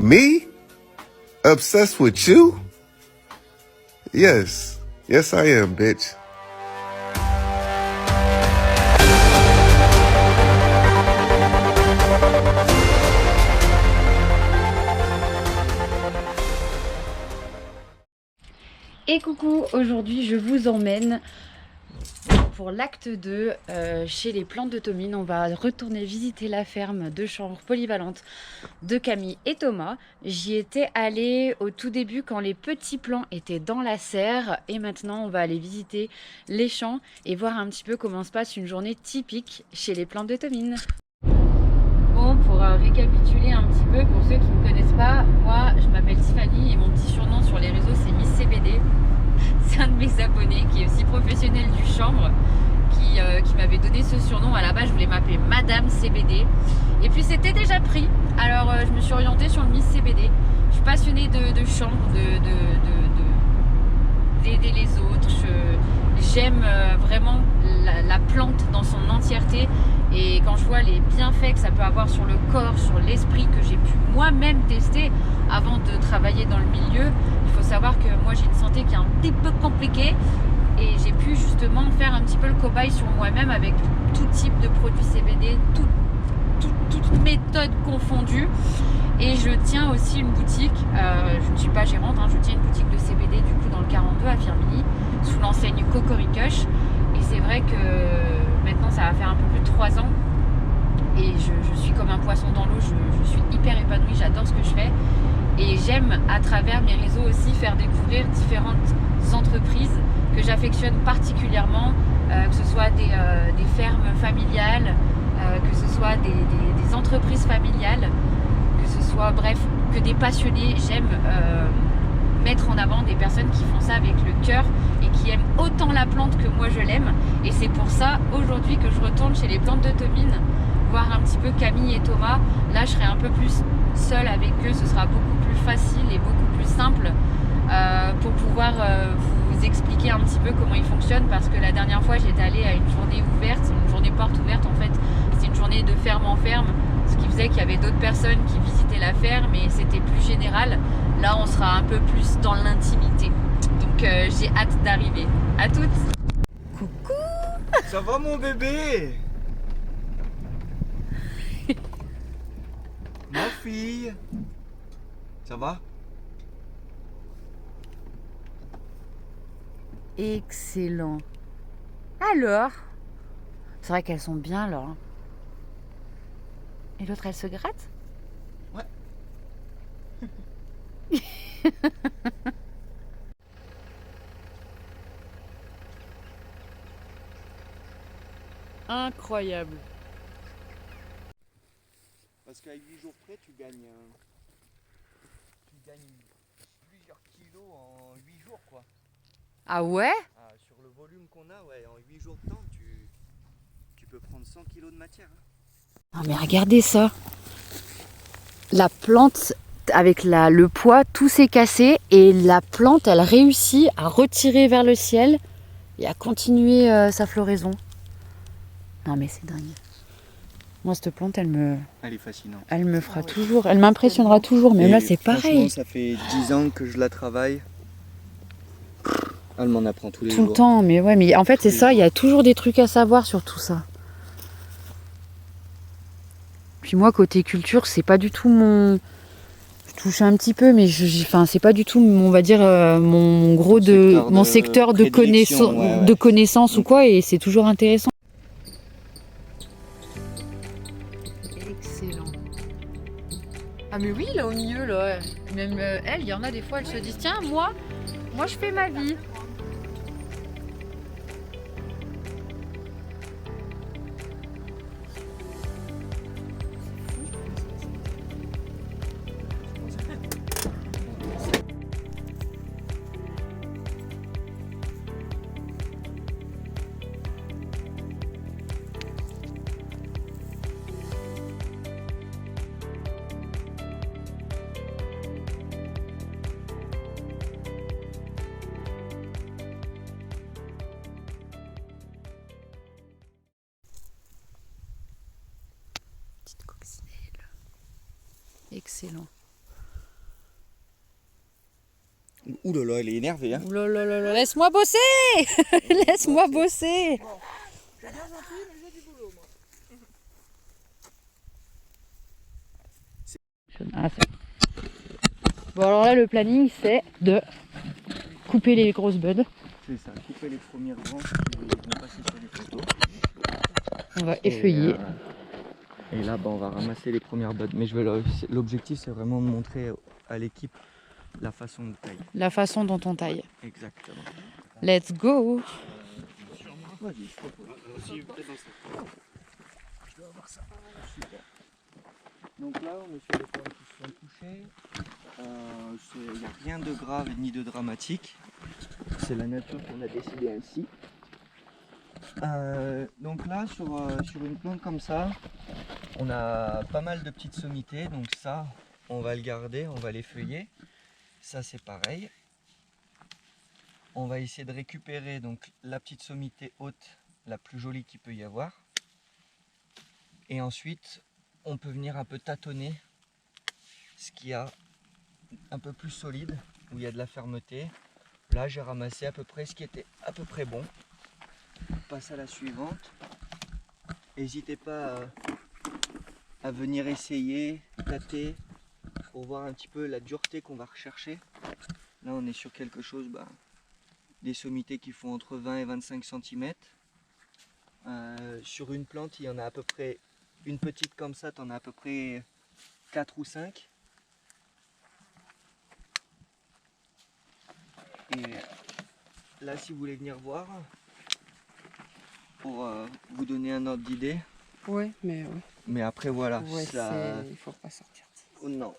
Me? Obsessed with you? Yes. Yes, I am, bitch. Et coucou, aujourd'hui je vous emmène pour l'acte 2 chez les plantes de Tomine. On va retourner visiter la ferme de chambre polyvalente de Camille et Thomas. J'y étais allée au tout début quand les petits plants étaient dans la serre et maintenant on va aller visiter les champs et voir un petit peu comment se passe une journée typique chez les plantes de Tomine. Bon, pour récapituler un petit peu, pour ceux qui ne me connaissent pas, moi je m'appelle Tiffany et mon petit surnom sur les réseaux c'est Miss CBD. C'est un de mes abonnés qui est aussi professionnel du chanvre qui m'avait donné ce surnom. À la base je voulais m'appeler Madame CBD et puis c'était déjà pris, alors je me suis orientée sur le Miss CBD. Je suis passionnée de chanvre, d'aider les autres. J'aime vraiment la plante dans son entièreté et quand je vois les bienfaits que ça peut avoir sur le corps, sur l'esprit, que j'ai pu moi-même tester avant de travailler dans le milieu. Il faut savoir que moi j'ai une santé qui est un petit peu compliquée et j'ai pu justement faire un petit peu le cobaye sur moi-même avec tout type de produits CBD, toutes méthodes confondues. Et je tiens aussi une boutique, je ne suis pas gérante, je tiens une boutique de CBD du coup dans le 42 à Firminy, sous l'enseigne Cocoricoche. Et c'est vrai que maintenant ça va faire un peu plus de 3 ans et je suis comme un poisson dans l'eau, je suis hyper épanouie, j'adore ce que je fais. Et j'aime à travers mes réseaux aussi faire découvrir différentes entreprises que j'affectionne particulièrement, que ce soit des fermes familiales, que ce soit des entreprises familiales, que ce soit bref, que des passionnés. J'aime mettre en avant des personnes qui font ça avec le cœur et qui aiment autant la plante que moi je l'aime. Et c'est pour ça aujourd'hui que je retourne chez les plantes de Tomine, voir un petit peu Camille et Thomas. Là je serai un peu plus seule avec eux, ce sera beaucoup plus facile et beaucoup plus simple pour pouvoir vous expliquer un petit peu comment ils fonctionnent, parce que la dernière fois j'étais allée à une journée ouverte, une journée porte ouverte en fait. C'était une journée de ferme en ferme, ce qui faisait qu'il y avait d'autres personnes qui visitaient la ferme et c'était plus général. Là on sera un peu plus dans l'intimité, donc j'ai hâte d'arriver. À toutes. Coucou. Ça va mon bébé? Ma fille. Ça va? Excellent. Alors, c'est vrai qu'elles sont bien là. Et l'autre elle se gratte? Ouais. Incroyable. Parce qu'à 8 jours près, tu gagnes plusieurs kilos en 8 jours quoi. Ah ouais? Ah, sur le volume qu'on a, ouais, en 8 jours de temps, tu peux prendre 100 kilos de matière. Non mais regardez ça. La plante avec le poids, tout s'est cassé et la plante elle réussit à retirer vers le ciel et à continuer sa floraison. Non mais c'est dingue. Moi cette plante elle est fascinante. Elle me fera toujours, elle m'impressionnera toujours, mais là c'est pareil. Ça fait 10 ans que je la travaille. Elle m'en apprend tous les Tout jours. le temps, mais ouais, mais en fait c'est ça, il y a toujours des trucs à savoir sur tout ça. Puis moi côté culture, c'est pas du tout mon... Je touche un petit peu, mais enfin, c'est pas du tout, on va dire, mon secteur de connaissance ou quoi, et c'est toujours intéressant. Excellent. Ah mais oui, là au milieu, là, même elle, il y en a des fois, elles se disent, tiens, moi je fais ma vie. Excellent. Ouh là là, elle est énervée, hein. Ouh là là là là, laisse-moi bosser. Laisse-moi bosser. Ah, bon alors là le planning c'est de couper les grosses buds. C'est ça, couper les premières branches qui vont passer sur les photos. On va effeuiller. Et là, on va ramasser les premières buds. Mais l'objectif, c'est vraiment de montrer à l'équipe la façon de tailler. La façon dont on taille. Exactement. Let's go. Vas-y, je propose. Je dois avoir ça. Super. Donc là, on est sur les plantes qui sont couchées. Il n'y a rien de grave ni de dramatique. C'est la nature qu'on a décidé ainsi. Donc là, sur une plante comme ça, on a pas mal de petites sommités. Donc ça, on va le garder, on va l'effeuiller. Ça, c'est pareil. On va essayer de récupérer donc la petite sommité haute, la plus jolie qu'il peut y avoir. Et ensuite, on peut venir un peu tâtonner ce qu'il y a un peu plus solide, où il y a de la fermeté. Là, j'ai ramassé à peu près ce qui était à peu près bon. On passe à la suivante. N'hésitez pas à venir essayer, tâter, pour voir un petit peu la dureté qu'on va rechercher. Là, on est sur quelque chose, des sommités qui font entre 20 et 25 cm. Sur une plante, il y en a à peu près, une petite comme ça, tu en as à peu près 4 ou 5. Et là, si vous voulez venir voir, pour vous donner un ordre d'idée. Ouais, mais Mais après, voilà, ouais, ça... il faut pas sortir. Oh non,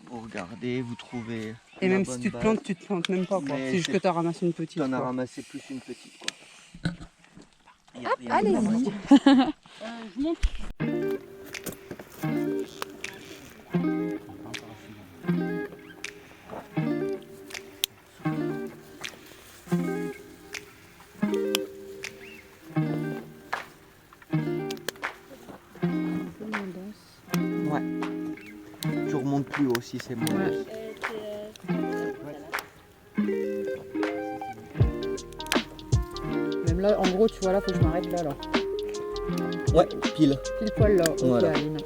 vous regardez, vous trouvez. Et la même bonne si tu te base. plantes, tu te plantes même pas, quoi. Mais C'est juste que tu as ramassé une petite. Tu en as quoi. ramassé plus une petite, quoi. Il y a rien de Allez-y. dramatique. Je monte. Ouais. Tu remontes plus haut si c'est moins. Ouais. Même là, en gros, tu vois, là, faut que je m'arrête là, là. Ouais, pile. Pile poil là. Ok, Voilà. Aline.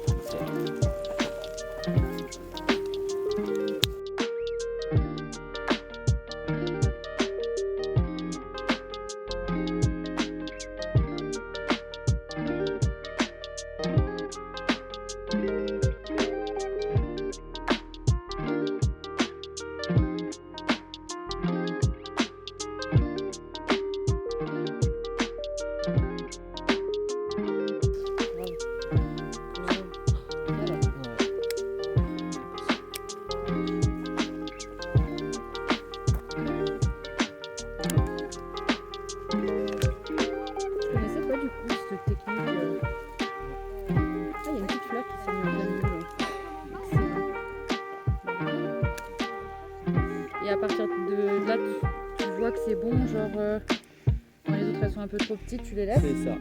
Je connaissais pas du coup cette technique. Ah, il y a une petite fleur qui s'est mise en plein milieu, là. Excellent. Et à partir de là, tu vois que c'est bon, genre quand les autres elles sont un peu trop petites, tu les lèves. C'est ça.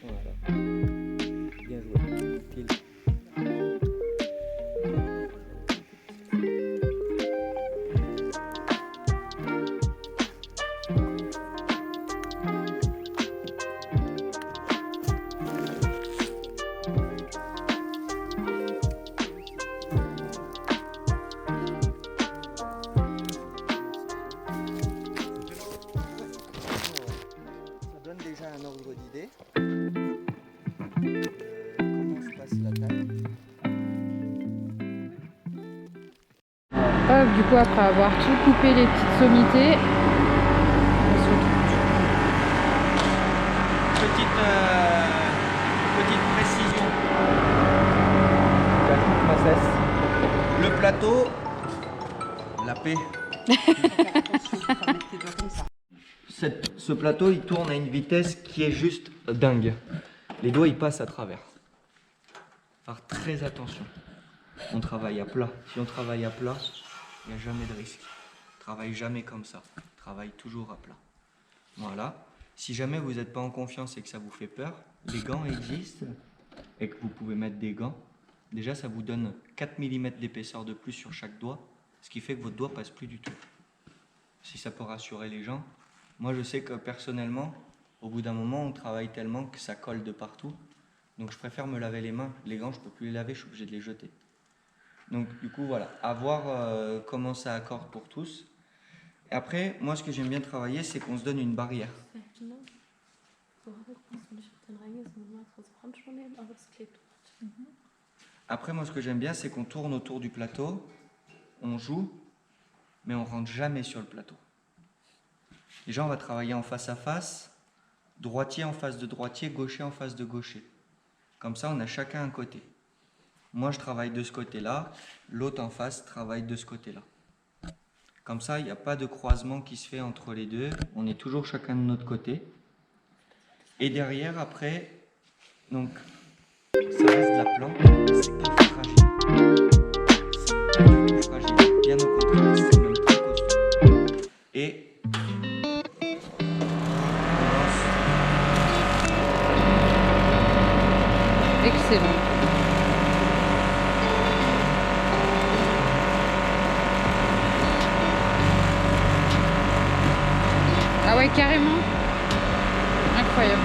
Voilà. Bien joué. Pile. Ça donne déjà un ordre d'idée. Comment se passe la taille. Hop, du coup après avoir tout coupé les petites sommités, on se retrouve. Petite précision. Le plateau, la paix. Ce plateau, il tourne à une vitesse qui est juste dingue. Les doigts, ils passent à travers. Faire très attention. On travaille à plat. Si on travaille à plat, il n'y a jamais de risque. Travaille jamais comme ça. Travaille toujours à plat. Voilà. Si jamais vous n'êtes pas en confiance et que ça vous fait peur, les gants existent et que vous pouvez mettre des gants. Déjà, ça vous donne 4 mm d'épaisseur de plus sur chaque doigt, ce qui fait que votre doigt passe plus du tout. si ça peut rassurer les gens. Moi, je sais que personnellement, au bout d'un moment, on travaille tellement que ça colle de partout. Donc, je préfère me laver les mains. Les gants, je ne peux plus les laver, je suis obligé de les jeter. Donc, du coup, voilà, à voir comment ça accorde pour tous. Et après, moi, ce que j'aime bien travailler, c'est qu'on se donne une barrière. Après, moi, ce que j'aime bien, c'est qu'on tourne autour du plateau, on joue, mais on rentre jamais sur le plateau. Déjà, on va travailler en face à face, droitier en face de droitier, gaucher en face de gaucher. Comme ça, on a chacun un côté. Moi, je travaille de ce côté-là, l'autre en face travaille de ce côté-là. Comme ça, il n'y a pas de croisement qui se fait entre les deux. On est toujours chacun de notre côté. Et derrière, après, donc, ça reste de la planque, mais c'est pas fragile. C'est pas du tout fragile. Bien au contraire, c'est même très costaud. Et Excellent. Ah ouais, carrément. Incroyable.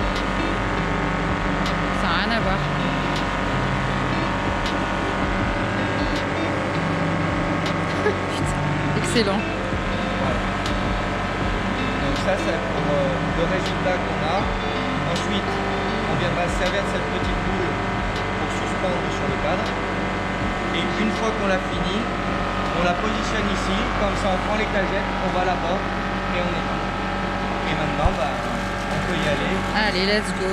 Ça n'a rien à voir. Putain, excellent. voilà. Donc ça, c'est pour le résultat qu'on a. Ensuite, on viendra se servir de cette petite boule pour suspendre sur le cadre. Et une fois qu'on l'a fini, on la positionne ici. Comme ça, on prend les cagettes, on va là-bas et on éteint. Et maintenant, on peut y aller. Allez, let's go.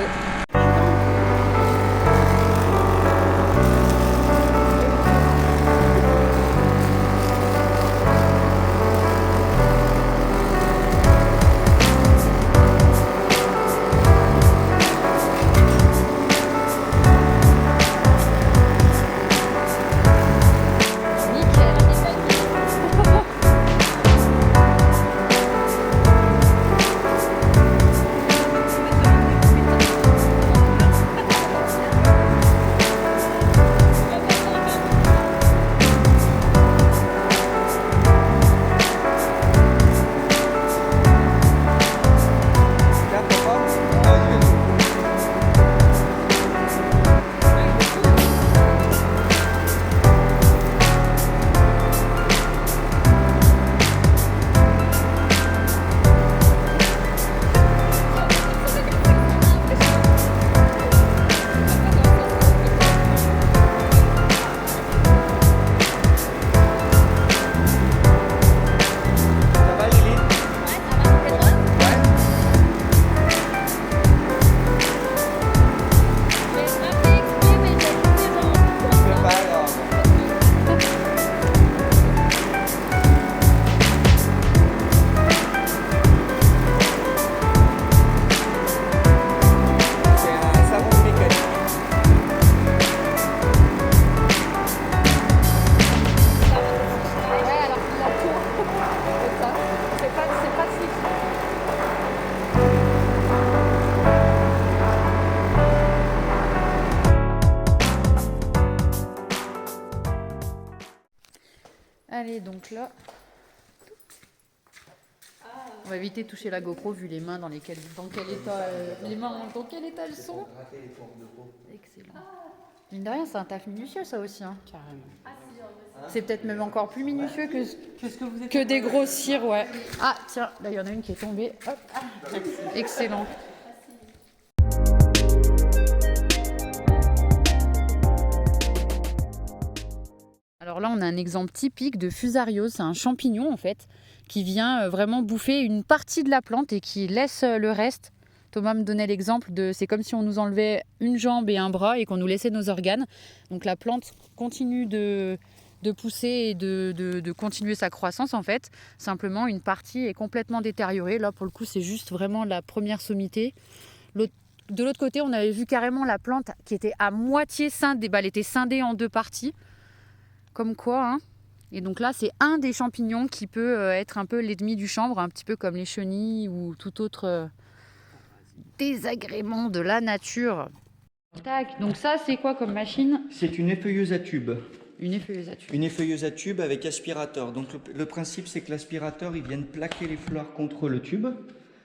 Allez, donc là, on va éviter de toucher la GoPro vu les mains dans lesquelles, dans quel état, dans quel état elles sont. Excellent. Mine de rien, c'est un taf minutieux ça aussi, hein. Carrément. C'est peut-être même encore plus minutieux que des grosses cires, ouais. Ah tiens, là il y en a une qui est tombée. Hop. Excellent. Alors là, on a un exemple typique de fusariose. C'est un champignon en fait qui vient vraiment bouffer une partie de la plante et qui laisse le reste. Thomas me donnait l'exemple de, c'est comme si on nous enlevait une jambe et un bras et qu'on nous laissait nos organes. Donc la plante continue de pousser et de continuer sa croissance en fait. Simplement, une partie est complètement détériorée. Là, pour le coup, c'est juste vraiment la première sommité. De l'autre côté, on avait vu carrément la plante qui était à moitié scindée. Elle était scindée en deux parties. Comme quoi, hein. Et donc là, c'est un des champignons qui peut être un peu l'ennemi du chanvre, un petit peu comme les chenilles ou tout autre désagrément de la nature. Tac, donc ça, c'est quoi comme machine? C'est une effeuilleuse à tube. Une effeuilleuse à tube. Une effeuilleuse à tube avec aspirateur. Donc le principe, c'est que l'aspirateur, il vient plaquer les fleurs contre le tube.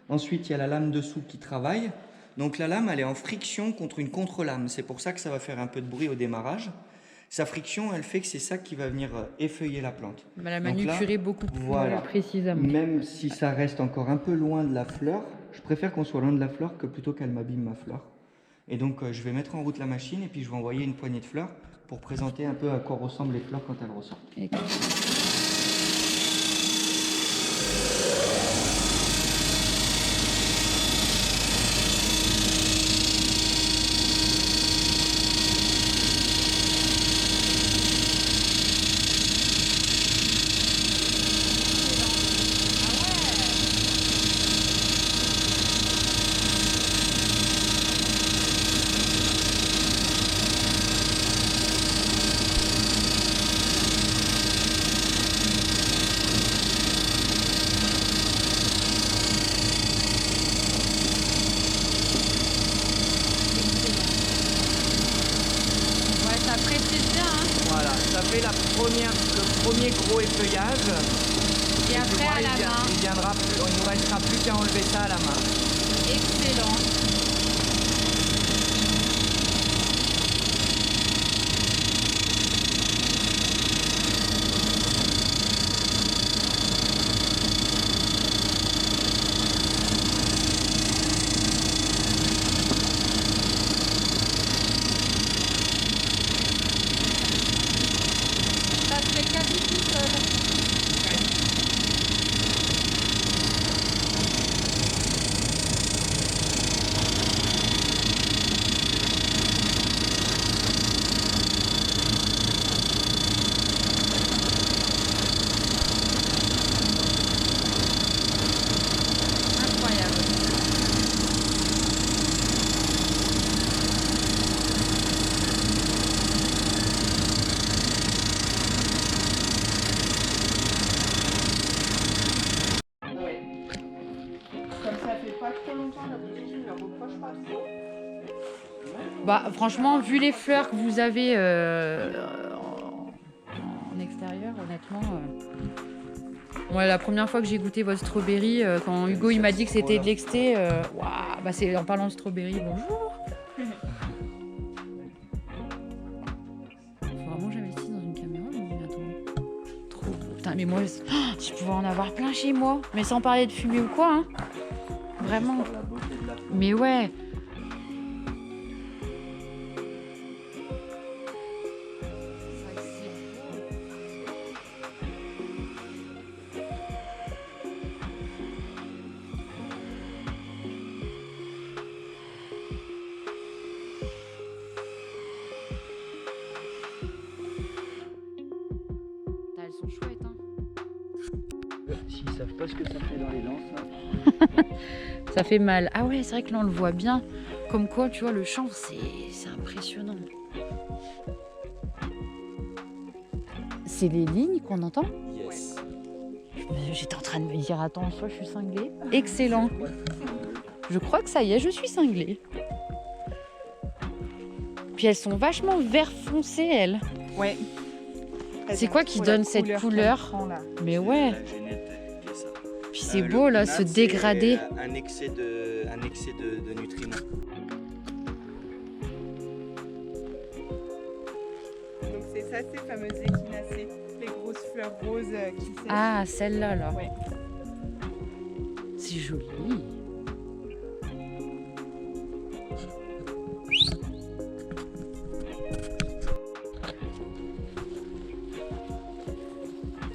Ensuite, il y a la lame dessous qui travaille. Donc la lame, elle est en friction contre une contre-lame. C'est pour ça que ça va faire un peu de bruit au démarrage. Sa friction, elle fait que c'est ça qui va venir effeuiller la plante. La manucurer beaucoup plus voilà, précisément. Même si ça reste encore un peu loin de la fleur, je préfère qu'on soit loin de la fleur que plutôt qu'elle m'abîme ma fleur. Et donc je vais mettre en route la machine et puis je vais envoyer une poignée de fleurs pour présenter un peu à quoi ressemblent les fleurs quand elles ressortent. Voilà, ça fait le premier gros effeuillage. Et après à la main. Il nous restera plus qu'à enlever ça à la main. Excellent. Ça se fait quasi tout seul. Bah, franchement, vu les fleurs que vous avez en extérieur, honnêtement. Ouais, la première fois que j'ai goûté votre strawberry, quand Hugo il m'a dit que c'était de l'exté, bah c'est en parlant de strawberry, bonjour. Faut vraiment que j'investisse dans une caméra bientôt. Trop beau. Putain, mais moi, si je pouvais en avoir plein chez moi, mais sans parler de fumée ou quoi, hein. Vraiment. Mais ouais. Elles sont chouettes, hein. S'ils savent pas ce que ça fait dans les dents, ça. Ça fait mal. Ah ouais, c'est vrai que là on le voit bien. Comme quoi, tu vois, le champ, c'est impressionnant. C'est les lignes qu'on entend? Yes. J'étais en train de me dire, attends, soit je suis cinglée. Excellent. Je crois que ça y est, je suis cinglée. Puis elles sont vachement vert foncé, elles. Ouais. C'est quoi qui donne cette couleur? Mais ouais. La génette, et ça. Puis c'est beau là, ce dégradé. Un excès de nutriments. Donc c'est ça, ces fameuses échinacées, les grosses fleurs roses qui sèchent. Ah, celle-là, là. Ouais. C'est joli.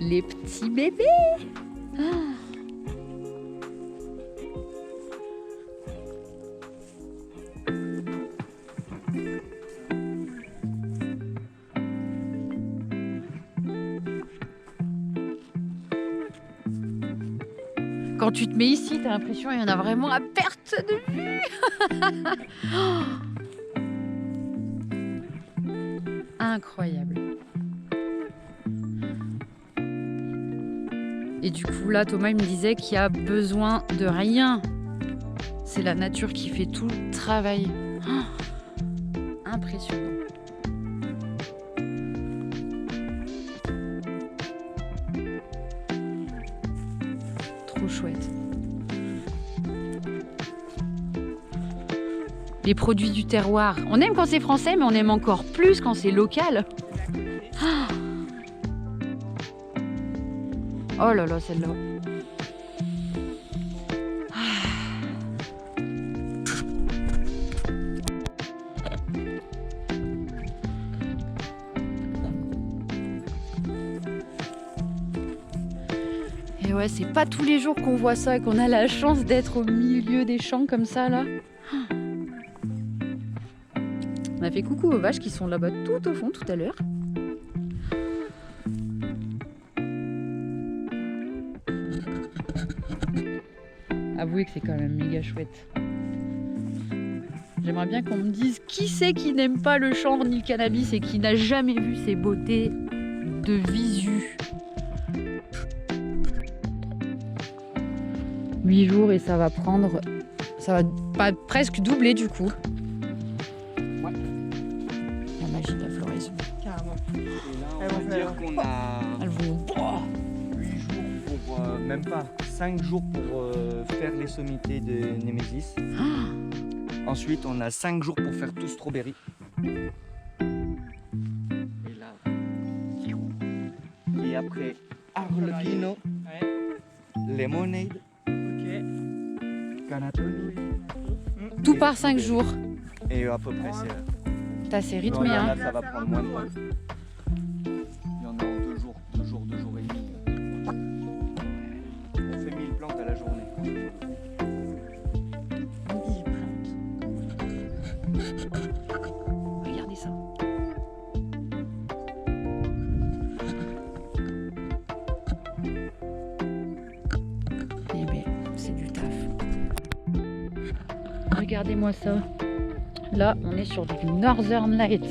Les petits bébés. Ah. Quand tu te mets ici, t'as l'impression qu'il y en a vraiment à perte de vue. Incroyable. Et du coup, là, Thomas, il me disait qu'il y a besoin de rien. C'est la nature qui fait tout le travail. Oh, impressionnant. chouette. Les produits du terroir. On aime quand c'est français, mais on aime encore plus quand c'est local. Ah, oh là là, celle-là. Et ouais, c'est pas tous les jours qu'on voit ça et qu'on a la chance d'être au milieu des champs comme ça là. On a fait coucou aux vaches qui sont là-bas tout au fond tout à l'heure. Avouez que c'est quand même méga chouette. J'aimerais bien qu'on me dise qui c'est qui n'aime pas le chanvre ni le cannabis et qui n'a jamais vu ces beautés de visu. 8 jours et ça va prendre... Ça va pas presque doubler du coup. Ouais. La magie de la floraison. Carrément. Et là, Elles on vont va dire faire- qu'on a Elles vont... 8 jours pour, même pas, 5 jours pour faire les sommités de Nemesis. Ensuite, on a 5 jours pour faire tout strawberry. Et là. Et après, Arlecchino, Ouais. Lemonade, Ok. Canatoni. Tout par 5 jours. Et à peu près, c'est. T'as assez rythmé Non, là, hein. ça va prendre moins de temps. Il y en a en 2 jours, 2 jours et demi. On fait 1000 plantes à la journée. 10 plantes. Regardez ça. Eh bien, c'est du taf. Regardez-moi ça. Là, on est sur du Northern Lights.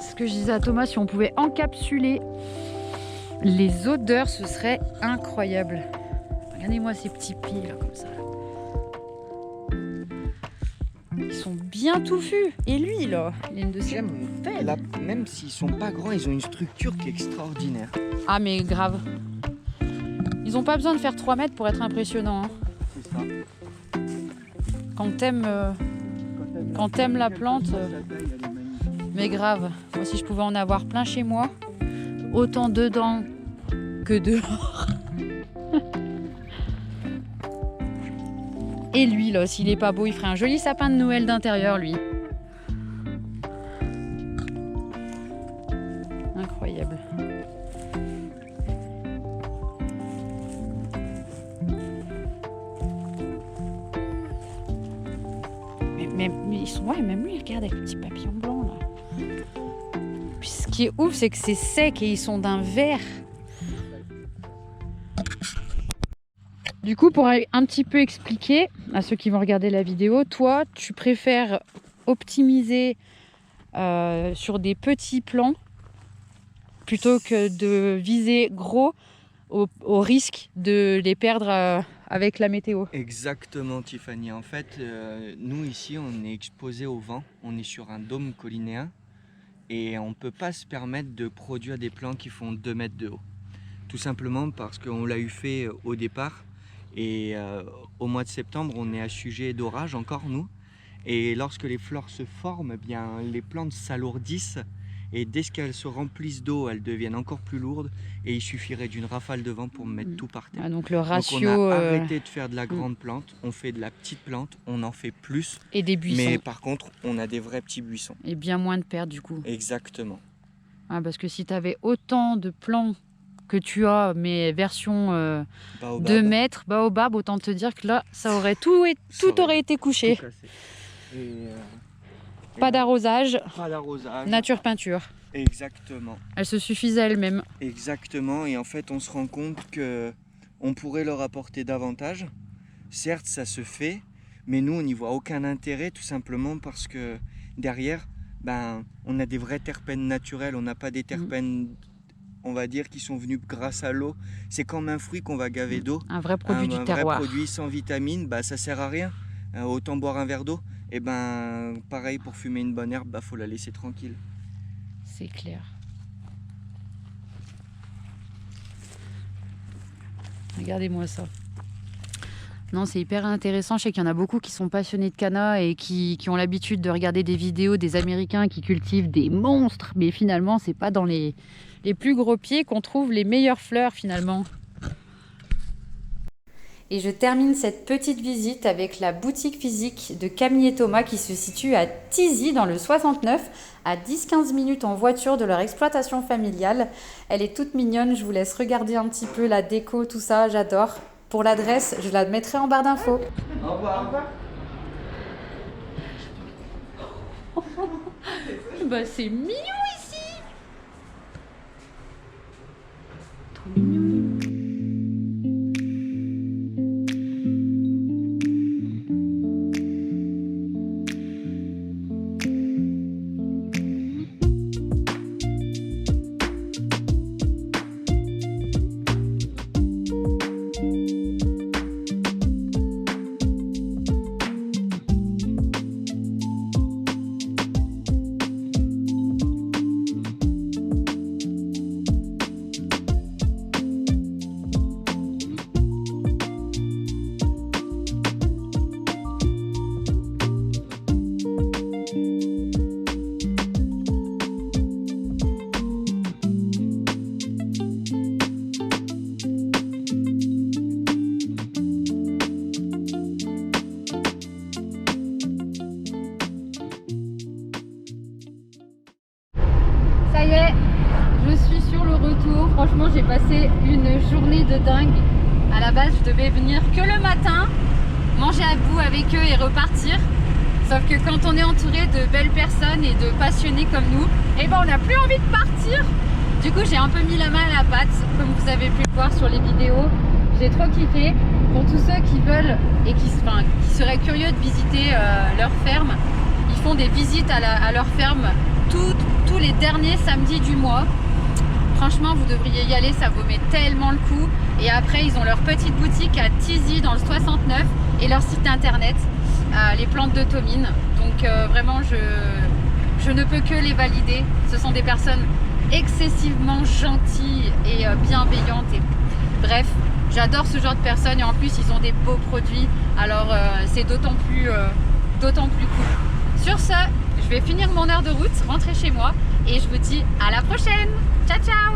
C'est ce que je disais à Thomas, si on pouvait encapsuler les odeurs, ce serait incroyable. Regardez-moi ces petits pieds là, comme ça. Ils sont bien touffus. Et lui là, il a une de ces J'aime, pelles. là, même s'ils sont pas grands, ils ont une structure qui est extraordinaire. Ah mais grave. Ils ont pas besoin de faire 3 mètres pour être impressionnants. Hein. C'est ça. Quand t'aimes la plante, mais grave. Moi si je pouvais en avoir plein chez moi, autant dedans que dehors. Et lui là, s'il est pas beau, il ferait un joli sapin de Noël d'intérieur lui. Incroyable. Mais ils sont, ouais, même lui, regarde avec le petit papillon blanc là. Puis ce qui est ouf, c'est que c'est sec et ils sont d'un vert. Du coup, pour un petit peu expliquer à ceux qui vont regarder la vidéo, toi, tu préfères optimiser sur des petits plans plutôt que de viser gros au risque de les perdre avec la météo. Exactement, Tiffany. En fait, nous ici, on est exposé au vent. On est sur un dôme collinéen et on ne peut pas se permettre de produire des plants qui font 2 mètres de haut. Tout simplement parce qu'on l'a eu fait au départ. Et au mois de septembre, on est à sujet d'orage encore, nous. Et lorsque les fleurs se forment, eh bien, les plantes s'alourdissent. Et dès qu'elles se remplissent d'eau, elles deviennent encore plus lourdes. Et il suffirait d'une rafale de vent pour mettre tout par terre. Ah, donc le ratio Donc on a arrêté de faire de la grande plante. On fait de la petite plante. On en fait plus. et des buissons. Mais par contre, on a des vrais petits buissons. Et bien moins de pertes du coup. Exactement. Ah, parce que si tu avais autant de plants que tu as, mais version Baobab, 2 mètres, baobab, autant te dire que là, ça aurait tout aurait été couché. tout cassé. Et, Pas d'arrosage, pas d'arrosage. nature peinture. Exactement. Elle se suffisait à elle-même. Exactement. Et en fait, on se rend compte que on pourrait leur apporter davantage. Certes, ça se fait, mais nous, on n'y voit aucun intérêt, tout simplement parce que derrière, ben, on a des vrais terpènes naturels. On n'a pas des terpènes, on va dire, qui sont venus grâce à l'eau. C'est comme un fruit qu'on va gaver d'eau. Un vrai produit du un terroir. vrai produit sans vitamines, bah, ça sert à rien. Autant boire un verre d'eau. Et ben, pareil, pour fumer une bonne herbe, bah, faut la laisser tranquille. C'est clair. Regardez-moi ça. Non, c'est hyper intéressant. Je sais qu'il y en a beaucoup qui sont passionnés de canna et qui ont l'habitude de regarder des vidéos des Américains qui cultivent des monstres. Mais finalement, c'est pas dans les plus gros pieds qu'on trouve les meilleures fleurs finalement. Et je termine cette petite visite avec la boutique physique de Camille et Thomas qui se situe à Thizy dans le 69, à 10-15 minutes en voiture de leur exploitation familiale. Elle est toute mignonne, je vous laisse regarder un petit peu la déco, tout ça, j'adore. Pour l'adresse, je la mettrai en barre d'infos. Au revoir. Bah c'est mignon ici. Trop mignon. Ça y est, je suis sur le retour. Franchement, j'ai passé une journée de dingue. À la base, je devais venir que le matin, manger à bout avec eux et repartir. Sauf que quand on est entouré de belles personnes et de passionnés comme nous, eh ben on n'a plus envie de partir. Du coup, j'ai un peu mis la main à la pâte, comme vous avez pu le voir sur les vidéos. J'ai trop kiffé. Pour tous ceux qui veulent et qui seraient curieux de visiter leur ferme, ils font des visites à leur ferme tous les derniers samedis du mois. Franchement, vous devriez y aller, ça vaut tellement le coup. Et après, ils ont leur petite boutique à Thizy dans le 69 et leur site internet, les plantes de Tomine. Donc vraiment, je ne peux que les valider. Ce sont des personnes excessivement gentilles et bienveillantes. Et bref, j'adore ce genre de personnes et en plus, ils ont des beaux produits. Alors, c'est d'autant plus cool. Sur ce, je vais finir mon heure de route, rentrer chez moi et je vous dis à la prochaine. Ciao, ciao!